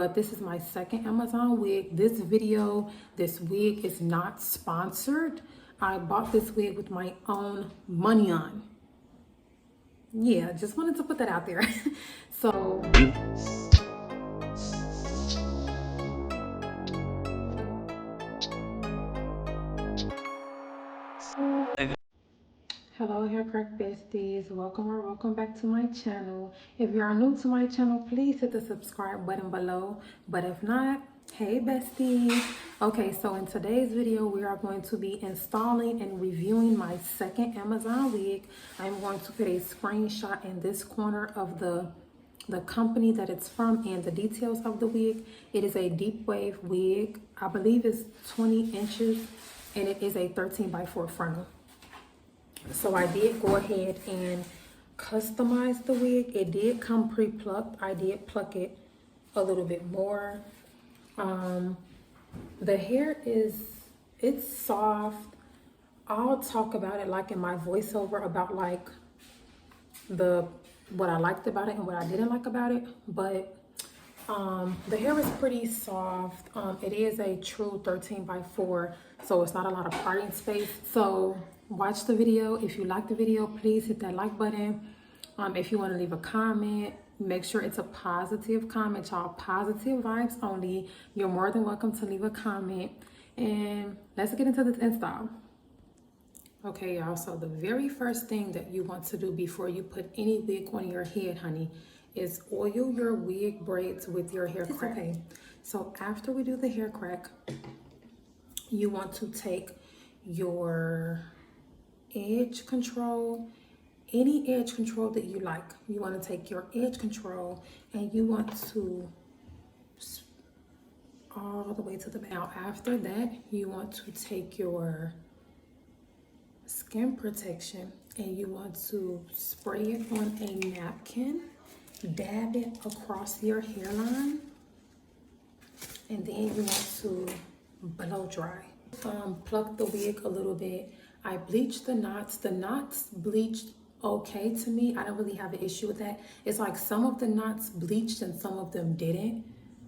But this is my second Amazon wig. This wig is not sponsored. I bought this wig with my own money on. Yeah, just wanted to put that out there. So hello hair crack besties, welcome back to my channel. If you are new to my channel, please hit the subscribe button below, but if not, hey besties. Okay, so in today's video we are going to be installing and reviewing my second Amazon wig. I'm going to put a screenshot in this corner of the company that it's from and the details of the wig. It is a deep wave wig. I believe it's 20 inches and it is a 13x4 frontal. So I did go ahead and customize the wig. It did come pre-plucked. I did pluck it a little bit more. The hair it's soft. I'll talk about it like in my voiceover about like what I liked about it and what I didn't like about it. But the hair is pretty soft. It is a true 13x4, so it's not a lot of parting space. So watch the video. If you like the video, please hit that like button. If you want to leave a comment, make sure it's a positive comment, y'all. Positive vibes only. You're more than welcome to leave a comment. And let's get into this install. Okay, y'all, so the very first thing that you want to do before you put any wig on your head, honey, is oil your wig braids with your hair crack. Okay, so after we do the hair crack, you want to take your edge control, any edge control that you like. You want to take your edge control and you want to all the way to the back. Now after that, you want to take your skin protection and you want to spray it on a napkin, dab it across your hairline, and then you want to blow dry. Pluck the wig a little bit. I bleached the knots. The knots bleached okay to me. I don't really have an issue with that. It's like some of the knots bleached and some of them didn't,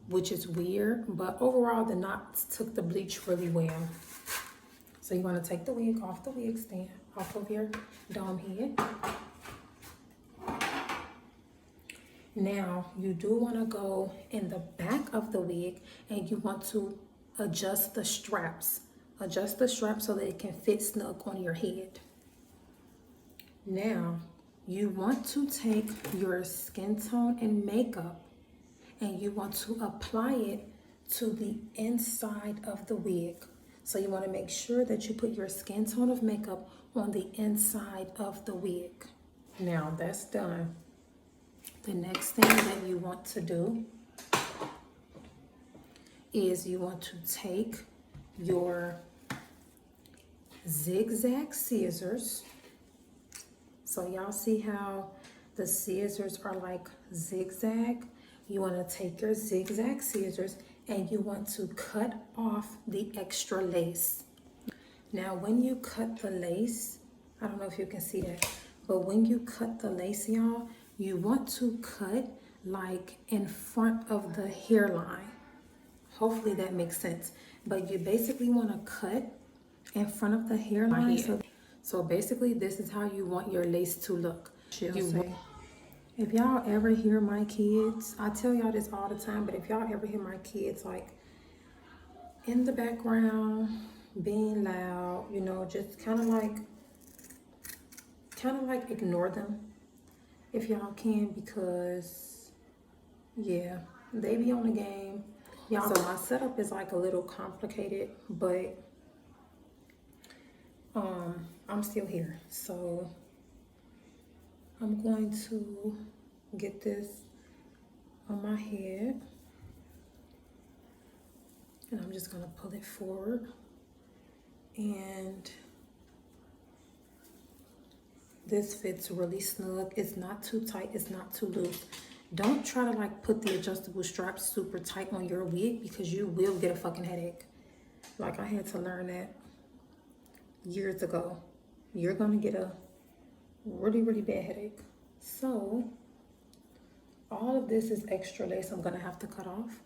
which is weird, but overall the knots took the bleach really well. So you want to take the wig off the wig stand, off of your dome head. Now you do want to go in the back of the wig and you want to adjust the straps. Adjust the straps so that it can fit snug on your head. Now you want to take your skin tone and makeup and you want to apply it to the inside of the wig. So you want to make sure that you put your skin tone of makeup on the inside of the wig. Now that's done. The next thing that you want to do is you want to take your zigzag scissors. So y'all see how the scissors are like zigzag? You want to take your zigzag scissors and you want to cut off the extra lace. Now when you cut the lace, I don't know if you can see that, but when you cut the lace, y'all, you want to cut like in front of the hairline. Hopefully that makes sense. But you basically want to cut in front of the hairline. So basically this is how you want your lace to look. If y'all ever hear my kids, I tell y'all this all the time, but if y'all ever hear my kids like in the background being loud, you know, just kind of like ignore them if y'all can, because yeah, they be on the game, y'all. So my setup is like a little complicated, but I'm still here. So I'm going to get this on my head and I'm just going to pull it forward, and this fits really snug. It's not too tight, it's not too loose. Don't try to like put the adjustable straps super tight on your wig because you will get a fucking headache. Like I had to learn that years ago. You're gonna get a really bad headache. So all of this is extra lace I'm gonna have to cut off.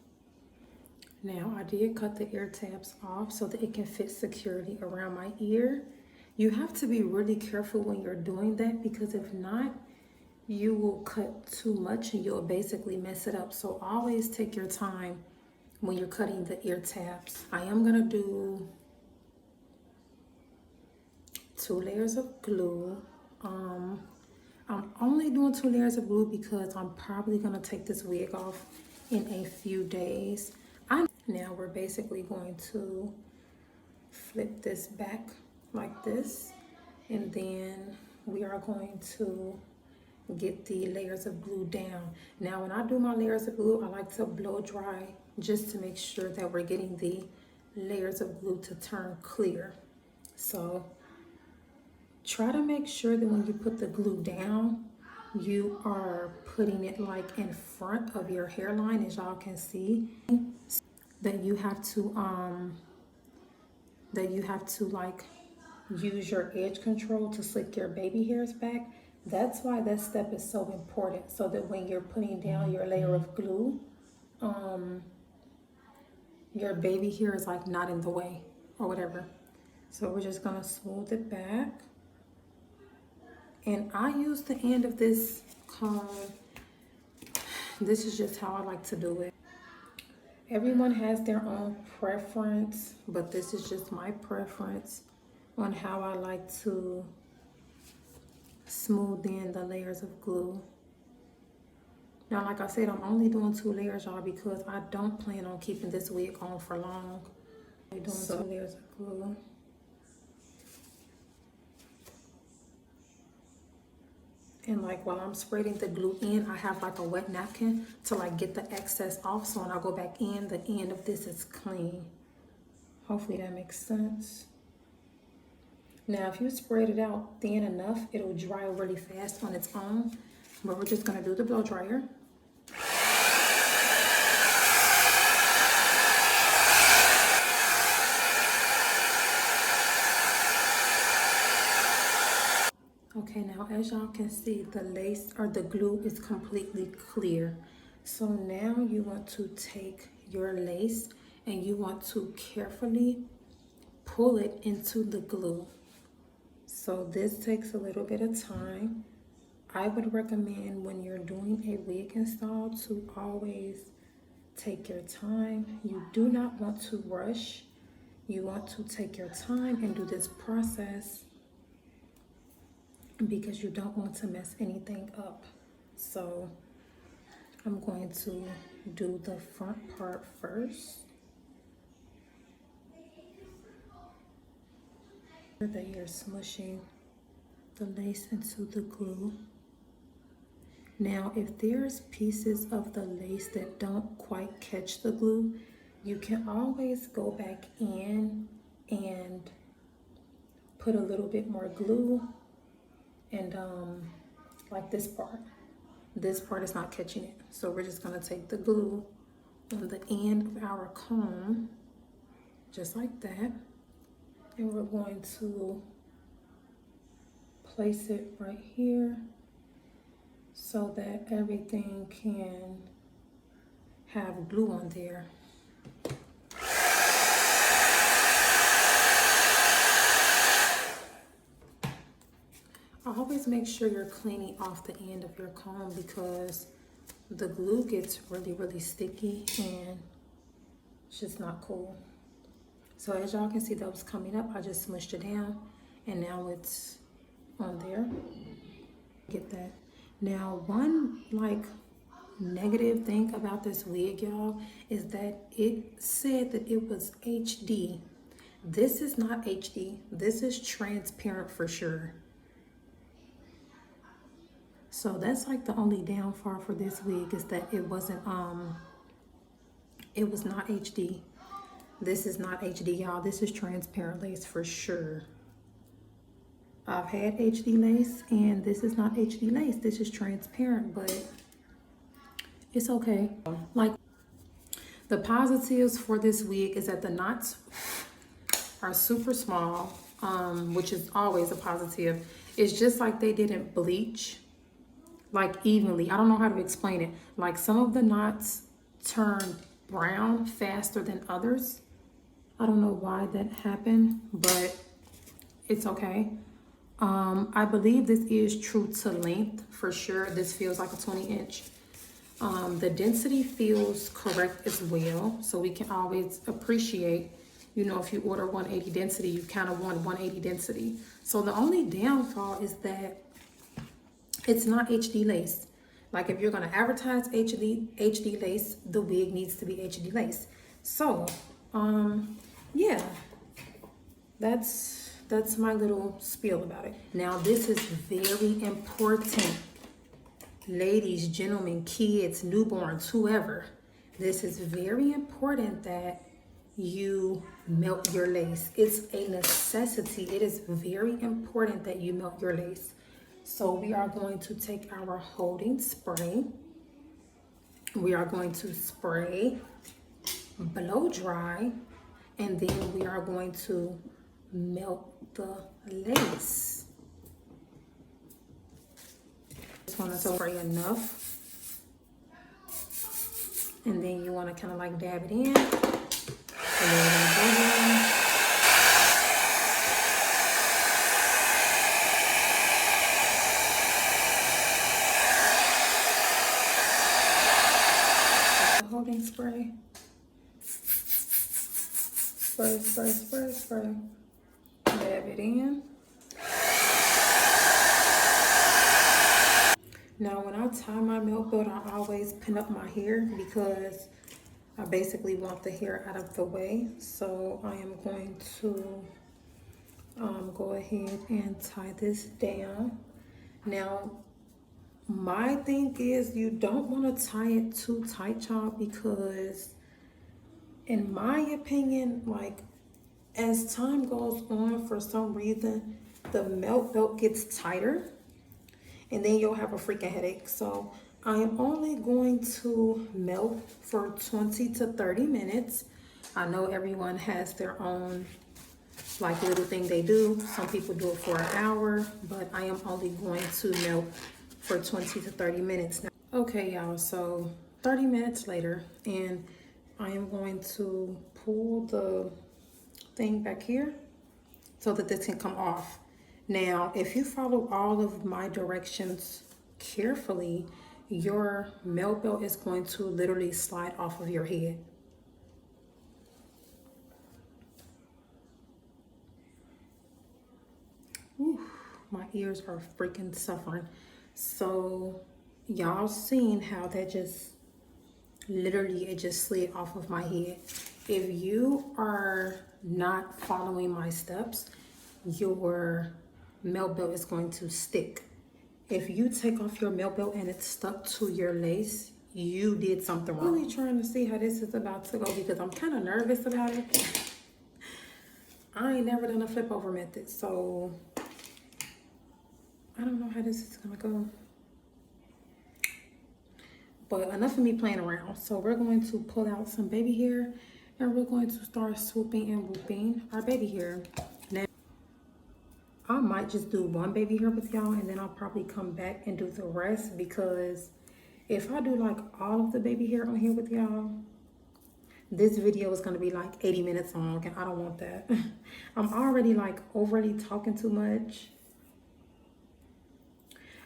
Now I did cut the ear tabs off so that it can fit securely around my ear. You have to be really careful when you're doing that, because if not, you will cut too much and you'll basically mess it up. So always take your time when you're cutting the ear tabs. I am gonna do 2 layers of glue. I'm only doing 2 layers of glue because I'm probably gonna take this wig off in a few days. Now we're basically going to flip this back like this, and then we are going to get the layers of glue down. Now when I do my layers of glue, I like to blow dry just to make sure that we're getting the layers of glue to turn clear. So try to make sure that when you put the glue down, you are putting it like in front of your hairline, as y'all can see. That you have to like use your edge control to slick your baby hairs back. That's why that step is so important, so that when you're putting down your layer of glue, your baby hair is like not in the way or whatever. So we're just gonna smooth it back. And I use the end of this comb. This is just how I like to do it. Everyone has their own preference, but this is just my preference on how I like to smooth in the layers of glue. Now, like I said, I'm only doing 2 layers, y'all, because I don't plan on keeping this wig on for long. I'm doing 2 layers of glue. And like while I'm spreading the glue in, I have like a wet napkin to like get the excess off. So when I go back in, the end of this is clean. Hopefully that makes sense. Now, if you spread it out thin enough, it'll dry really fast on its own. But we're just gonna do the blow dryer. Okay, now as y'all can see, the lace or the glue is completely clear. So now you want to take your lace and you want to carefully pull it into the glue. So this takes a little bit of time. I would recommend when you're doing a wig install to always take your time. You do not want to rush. You want to take your time and do this process because you don't want to mess anything up. So I'm going to do the front part first. That you're smushing the lace into the glue. Now, if there's pieces of the lace that don't quite catch the glue, you can always go back in and put a little bit more glue. And like this part is not catching it. So we're just gonna take the glue on the end of our comb, just like that. And we're going to place it right here so that everything can have glue on there. Always make sure you're cleaning off the end of your comb because the glue gets really, really sticky and it's just not cool. So as y'all can see, that was coming up. I just smushed it down and now it's on there. Get that. Now, one like negative thing about this wig, y'all, is that it said that it was HD. This is not HD. This is transparent for sure. So that's like the only downfall for this wig is that it wasn't it was not HD. This is not HD, y'all. This is transparent lace for sure. I've had HD lace and this is not HD lace. This is transparent, but it's okay. Like the positives for this wig is that the knots are super small, which is always a positive. It's just like they didn't bleach like evenly. I don't know how to explain it. Like some of the knots turn brown faster than others. I don't know why that happened, but it's okay. I believe this is true to length for sure. This feels like a 20-inch. The density feels correct as well, so we can always appreciate, you know, if you order 180 density, you kind of want 180 density. So the only downfall is that it's not HD lace. Like if you're gonna advertise HD lace, the wig needs to be HD lace. So, yeah, that's my little spiel about it. Now this is very important. Ladies, gentlemen, kids, newborns, whoever. This is very important that you melt your lace. It's a necessity. It is very important that you melt your lace. So we are going to take our holding spray. We are going to spray, blow dry, and then we are going to melt the lace. Just want to spray enough, and then you want to kind of like dab it in, and then we're going to go in. Holding spray. Spray, spray, spray, spray. Dab it in. Now when I tie my melt belt, I always pin up my hair because I basically want the hair out of the way. So I am going to go ahead and tie this down. Now, my thing is you don't want to tie it too tight, y'all, because in my opinion, like as time goes on, for some reason, the melt belt gets tighter and then you'll have a freaking headache. So I am only going to melt for 20 to 30 minutes. I know everyone has their own like little thing they do. Some people do it for an hour, but I am only going to melt for 20 to 30 minutes now. Okay, y'all, so 30 minutes later, and I am going to pull the thing back here so that this can come off. Now, if you follow all of my directions carefully, your melt belt is going to literally slide off of your head. Whew, my ears are freaking suffering. So y'all seen how that just literally it just slid off of my head. If you are not following my steps, your melt belt is going to stick. If you take off your melt belt and it's stuck to your lace, you did something wrong. I'm really trying to see how this is about to go because I'm kind of nervous about it. I ain't never done a flip over method, so I don't know how this is gonna go. But enough of me playing around. So we're going to pull out some baby hair and we're going to start swooping and whooping our baby hair. Now, I might just do one baby hair with y'all and then I'll probably come back and do the rest, because if I do like all of the baby hair on here with y'all, this video is gonna be like 80 minutes long and I don't want that. I'm already like overly talking too much.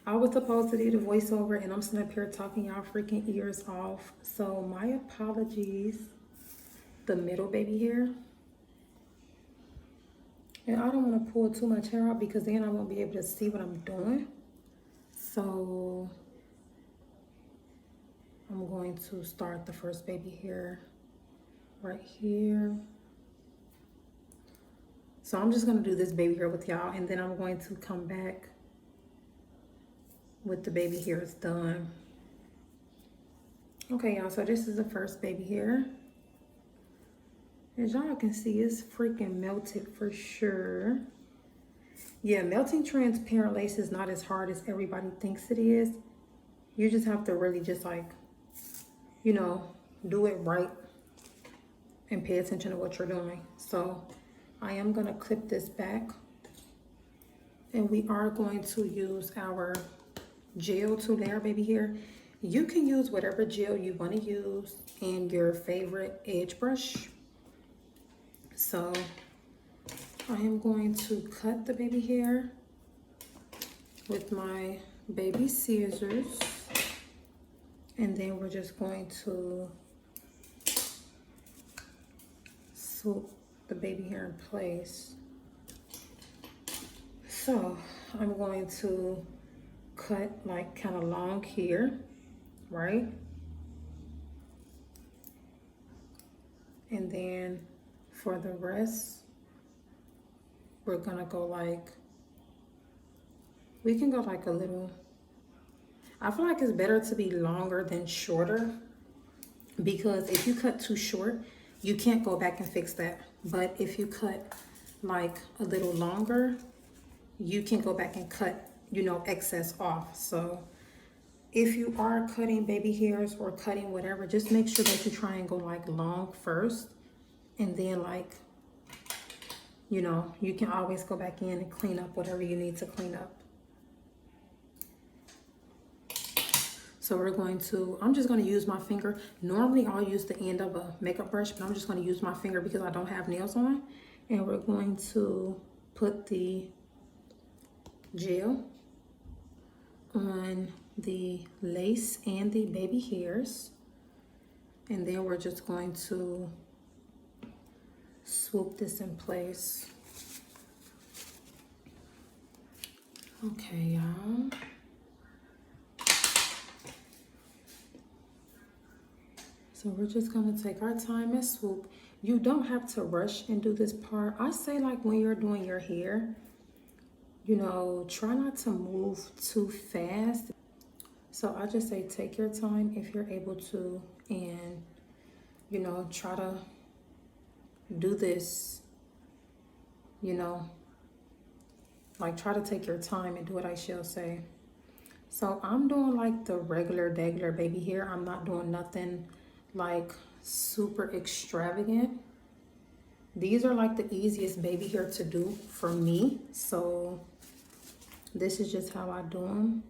I was supposed to do the voiceover and I'm sitting up here talking y'all freaking ears off. So my apologies. The middle baby hair. And I don't want to pull too much hair out because then I won't be able to see what I'm doing. So I'm going to start the first baby hair right here. So I'm just going to do this baby hair with y'all and then I'm going to come back with the baby hairs done. Okay, y'all, so this is the first baby hair. As y'all can see, it's freaking melted for sure. Yeah, melting transparent lace is not as hard as everybody thinks it is. You just have to really just like, you know, do it right and pay attention to what you're doing. So I am gonna clip this back and we are going to use our gel to layer baby hair. You can use whatever gel you want to use and your favorite edge brush. So I am going to cut the baby hair with my baby scissors, and then we're just going to swoop the baby hair in place. So I'm going to cut like kind of long here, right? And then for the rest, we're gonna go like, we can go like a little, I feel like it's better to be longer than shorter, because if you cut too short, you can't go back and fix that. But if you cut like a little longer, you can go back and cut, you know, excess off. So if you are cutting baby hairs or cutting whatever, just make sure that you try and go like long first, and then like, you know, you can always go back in and clean up whatever you need to clean up. So we're going to, I'm just going to use my finger. Normally I'll use the end of a makeup brush, but I'm just going to use my finger because I don't have nails on. And we're going to put the gel on the lace and the baby hairs. And then we're just going to swoop this in place. Okay, y'all. So we're just gonna take our time and swoop. You don't have to rush and do this part. I say like when you're doing your hair, you know, try not to move too fast. So I just say take your time if you're able to, and you know, try to do this, you know, like try to take your time and do what I shall say. So I'm doing like the regular baby hair. I'm not doing nothing like super extravagant. These are like the easiest baby hair to do for me. So this is just how I do them.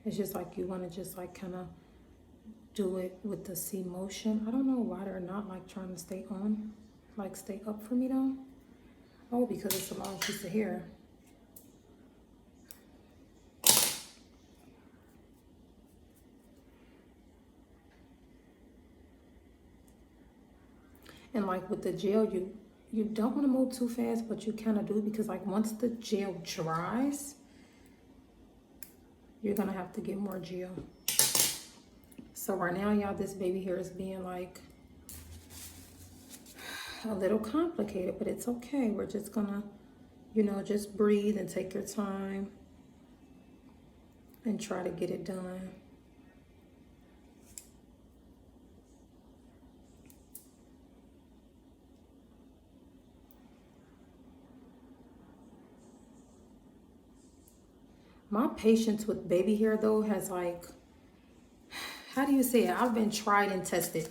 It's just like you want to just like kind of do it with the C motion. I don't know why they're not like trying to stay on, like stay up for me though. Oh, because it's a long piece of hair. And like with the gel, you don't want to move too fast, but you kind of do, because like once the gel dries, you're gonna have to get more gel. So right now, y'all, this baby hair is being like a little complicated, but it's okay. We're just gonna, you know, just breathe and take your time and try to get it done. My patience with baby hair though has like, how do you say it? I've been tried and tested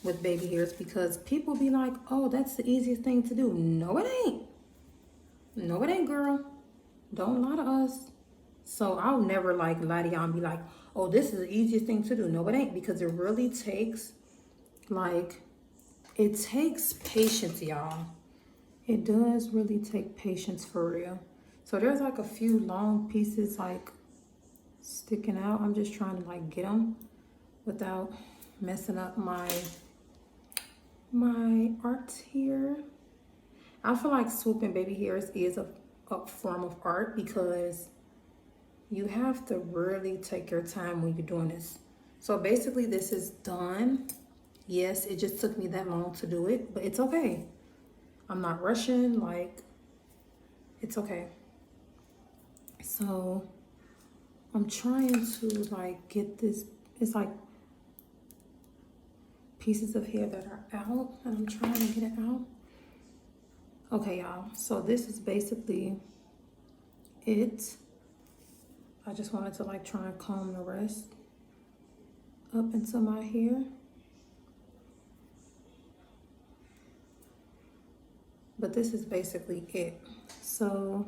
with baby hairs, because people be like, oh, that's the easiest thing to do. No, it ain't. No, it ain't, girl. Don't lie to us. So I'll never like lie to y'all and be like, oh, this is the easiest thing to do. No, it ain't, because it really takes like, it takes patience, y'all. It does really take patience for real. So there's like a few long pieces like sticking out. I'm just trying to like get them without messing up my art here. I feel like swooping baby hairs is a form of art, because you have to really take your time when you're doing this. So basically this is done. Yes, it just took me that long to do it, but it's okay. I'm not rushing, like, it's okay. So I'm trying to like get this, it's like pieces of hair that are out, and I'm trying to get it out. Okay, y'all, so this is basically it. I just wanted to like try and comb the rest up into my hair. But this is basically it. So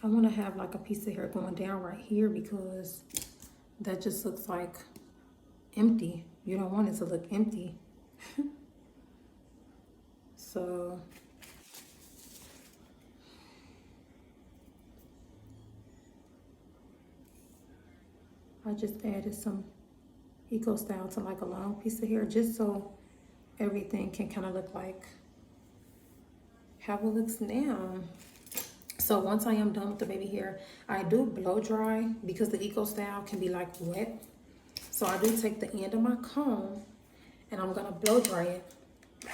I want to have like a piece of hair going down right here because that just looks like empty. You don't want it to look empty. So I just added some Eco Style to like a long piece of hair just so everything can kind of look like how it looks now. So once I am done with the baby hair, I do blow dry because the Eco Style can be like wet. So I do take the end of my comb and I'm gonna blow dry it. And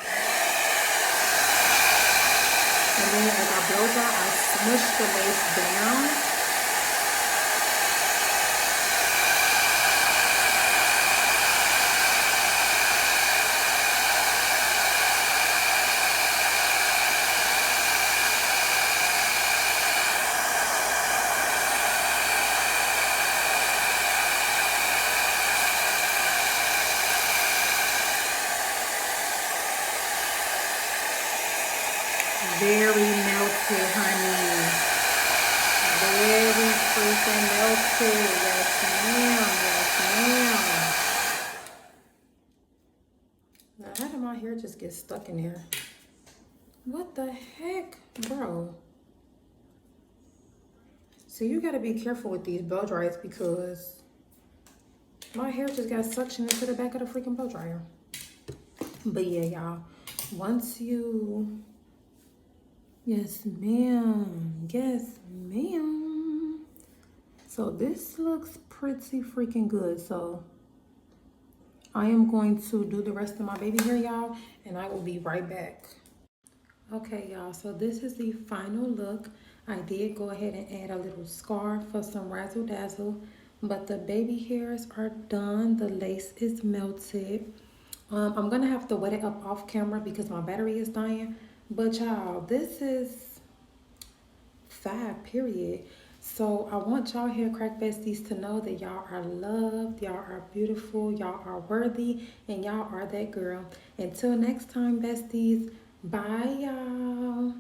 then as I blow dry, I smush the lace down. Very melted, honey. Very freaking melted. Yes, ma'am. Yes, ma'am. Now, how did my hair just get stuck in there? What the heck, bro? So you gotta be careful with these blow dries because my hair just got suctioned into the back of the freaking blow dryer. But yeah, y'all, once you... Yes, ma'am. Yes, ma'am. So this looks pretty freaking good. So I am going to do the rest of my baby hair, y'all, and I will be right back. Okay, y'all, so this is the final look. I did go ahead and add a little scarf for some razzle dazzle, but the baby hairs are done. The lace is melted. I'm gonna have to wet it up off camera because my battery is dying. But y'all, this is 5, period. So I want y'all hair crack besties to know that y'all are loved, y'all are beautiful, y'all are worthy, and y'all are that girl. Until next time, besties, bye y'all.